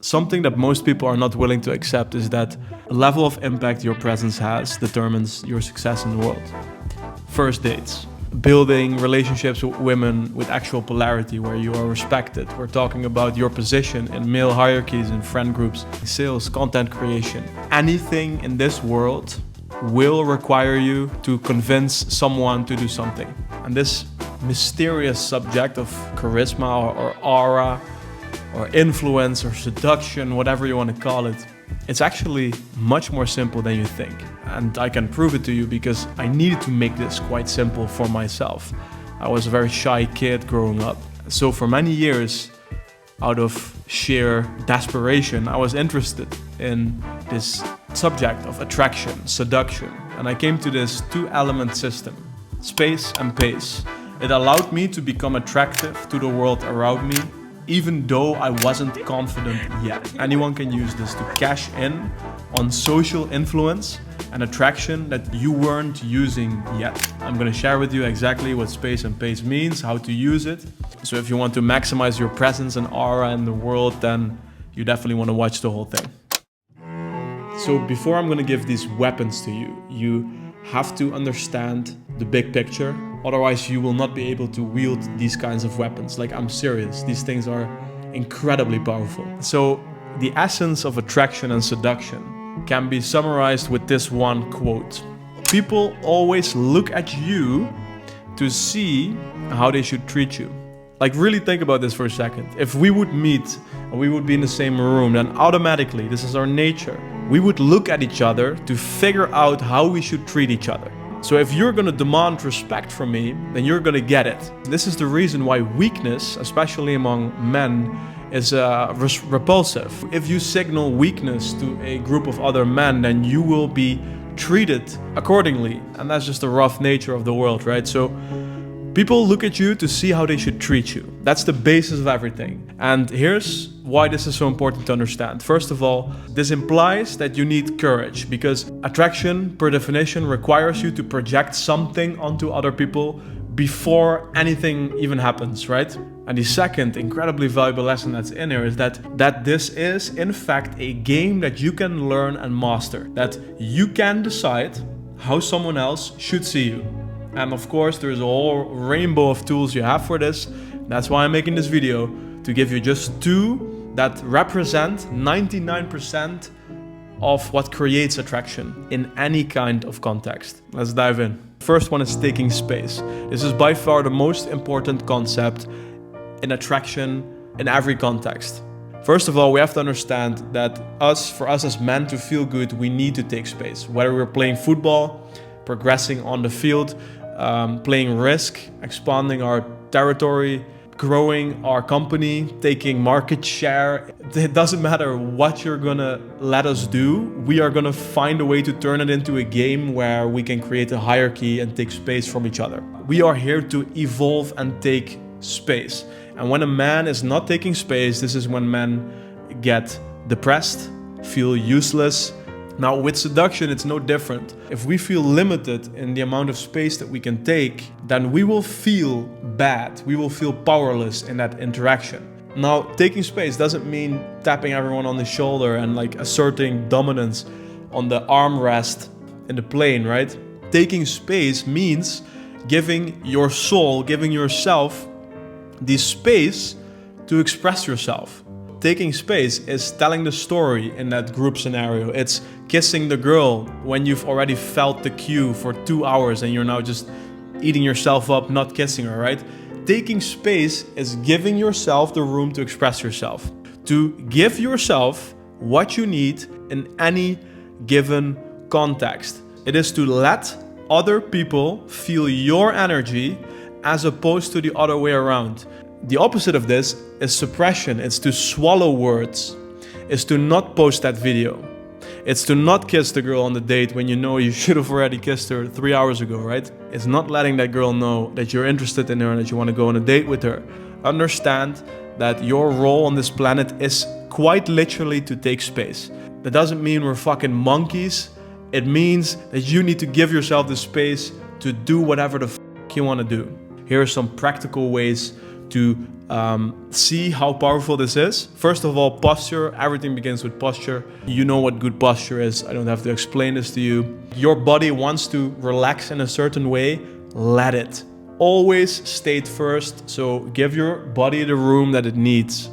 Something that most people are not willing to accept is that the level of impact your presence has determines your success in the world. First dates. Building relationships with women with actual polarity where you are respected. We're talking about your position in male hierarchies and friend groups, sales, content creation. Anything in this world will require you to convince someone to do something. And this mysterious subject of charisma or aura or influence or seduction, whatever you want to call it, it's actually much more simple than you think. And I can prove it to you because I needed to make this quite simple for myself. I was a very shy kid growing up. So for many years, out of sheer desperation, I was interested in this subject of attraction, seduction. And I came to this two-element system, space and pace. It allowed me to become attractive to the world around me, even though I wasn't confident yet. Anyone can use this to cash in on social influence and attraction that you weren't using yet. I'm gonna share with you exactly what space and pace means, how to use it. So if you want to maximize your presence and aura in the world, then you definitely want to watch the whole thing. So before I'm gonna give these weapons to you, you have to understand the big picture. Otherwise, you will not be able to wield these kinds of weapons. Like, I'm serious. These things are incredibly powerful. So the essence of attraction and seduction can be summarized with this one quote. People always look at you to see how they should treat you. Like, really think about this for a second. If we would meet and we would be in the same room, then automatically, this is our nature, we would look at each other to figure out how we should treat each other. So if you're gonna demand respect from me, then you're gonna get it. This is the reason why weakness, especially among men, is repulsive. If you signal weakness to a group of other men, then you will be treated accordingly. And that's just the rough nature of the world, right? So people look at you to see how they should treat you. That's the basis of everything. And here's why this is so important to understand. First of all, this implies that you need courage, because attraction, per definition, requires you to project something onto other people before anything even happens, right? And the second incredibly valuable lesson that's in here is that this is, in fact, a game that you can learn and master. That you can decide how someone else should see you. And of course, there's a whole rainbow of tools you have for this. That's why I'm making this video, to give you just two that represent 99% of what creates attraction in any kind of context. Let's dive in. First one is taking space. This is by far the most important concept in attraction in every context. First of all, we have to understand that for us as men to feel good, we need to take space. Whether we're playing football, progressing on the field, playing risk, expanding our territory, growing our company, taking market share. It doesn't matter what you're gonna let us do. We are gonna find a way to turn it into a game where we can create a hierarchy and take space from each other. We are here to evolve and take space. And when a man is not taking space, this is when men get depressed, feel useless. Now, with seduction, it's no different. If we feel limited in the amount of space that we can take, then we will feel bad. We will feel powerless in that interaction. Now, taking space doesn't mean tapping everyone on the shoulder and like asserting dominance on the armrest in the plane, right? Taking space means giving your soul, giving yourself the space to express yourself. Taking space is telling the story in that group scenario. It's kissing the girl when you've already felt the cue for 2 hours and you're now just eating yourself up, not kissing her, right? Taking space is giving yourself the room to express yourself, to give yourself what you need in any given context. It is to let other people feel your energy as opposed to the other way around. The opposite of this is suppression. It's to swallow words. It's to not post that video. It's to not kiss the girl on the date when you know you should have already kissed her 3 hours ago, right? It's not letting that girl know that you're interested in her and that you want to go on a date with her. Understand that your role on this planet is quite literally to take space. That doesn't mean we're fucking monkeys. It means that you need to give yourself the space to do whatever the fuck you want to do. Here are some practical ways to see how powerful this is. First of all, posture. Everything begins with posture. You know what good posture is. I don't have to explain this to you. Your body wants to relax in a certain way. Let it. Always state first. So give your body the room that it needs.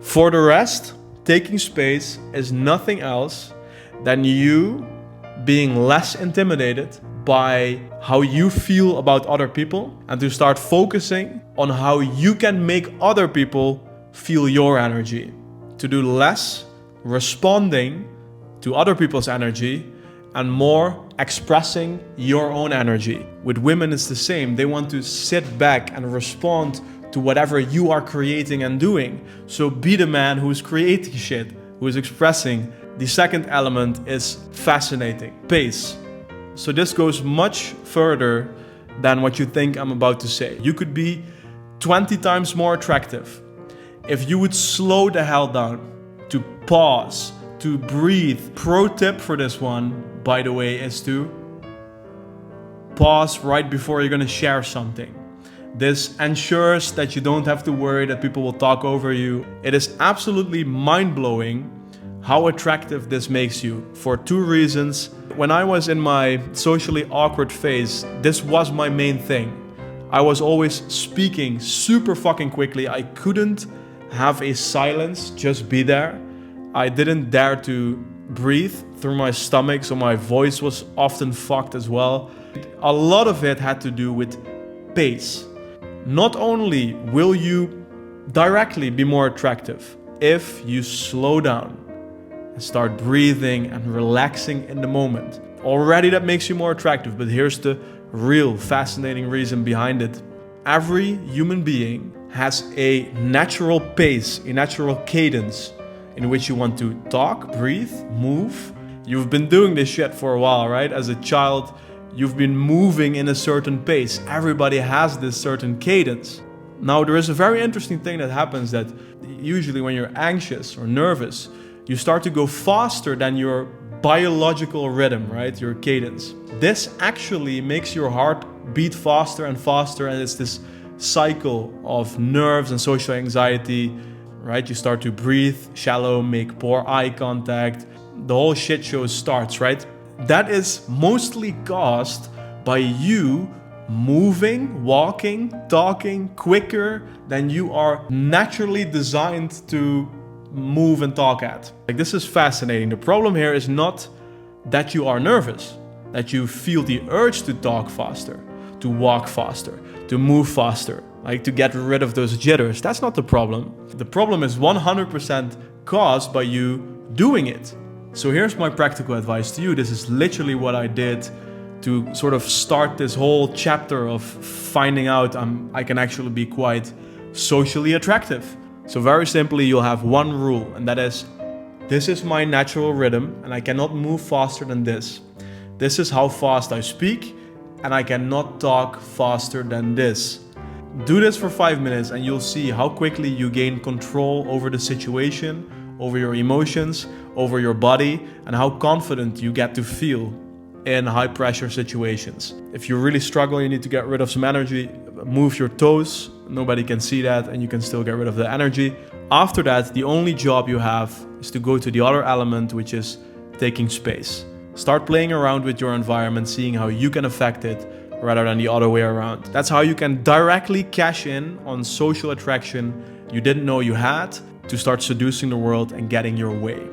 For the rest, taking space is nothing else than you being less intimidated by how you feel about other people and to start focusing on how you can make other people feel your energy. To do less responding to other people's energy and more expressing your own energy. With women, it's the same. They want to sit back and respond to whatever you are creating and doing. So be the man who is creating shit, who is expressing. The second element is fascinating. Pace. So this goes much further than what you think I'm about to say. You could be 20 times more attractive if you would slow the hell down, to pause, to breathe. Pro tip for this one, by the way, is to pause right before you're gonna share something. This ensures that you don't have to worry that people will talk over you. It is absolutely mind-blowing how attractive this makes you for two reasons. When I was in my socially awkward phase, this was my main thing. I was always speaking super fucking quickly. I couldn't have a silence just be there. I didn't dare to breathe through my stomach, so my voice was often fucked as well. A lot of it had to do with pace. Not only will you directly be more attractive if you slow down and start breathing and relaxing in the moment. Already that makes you more attractive, but here's the real fascinating reason behind it. Every human being has a natural pace, a natural cadence in which you want to talk, breathe, move. You've been doing this shit for a while, right? As a child, you've been moving in a certain pace. Everybody has this certain cadence. Now, there is a very interesting thing that happens that usually when you're anxious or nervous, you start to go faster than your biological rhythm, right? Your cadence. This actually makes your heart beat faster and faster, and it's this cycle of nerves and social anxiety, right? You start to breathe shallow, make poor eye contact. The whole shit show starts, right? That is mostly caused by you moving, walking, talking quicker than you are naturally designed to move and talk at. Like, this is fascinating. The problem here is not that you are nervous, that you feel the urge to talk faster, to walk faster, to move faster, like to get rid of those jitters. That's not the problem. The problem is 100% caused by you doing it. So here's my practical advice to you. This is literally what I did to sort of start this whole chapter of finding out I can actually be quite socially attractive. So very simply, you'll have one rule, and that is, this is my natural rhythm and I cannot move faster than this. This is how fast I speak and I cannot talk faster than this. Do this for 5 minutes and you'll see how quickly you gain control over the situation, over your emotions, over your body, and how confident you get to feel in high pressure situations. If you really struggle, you need to get rid of some energy, move your toes. Nobody can see that and you can still get rid of the energy. After that, the only job you have is to go to the other element, which is taking space. Start playing around with your environment, seeing how you can affect it rather than the other way around. That's how you can directly cash in on social attraction you didn't know you had to start seducing the world and getting your way.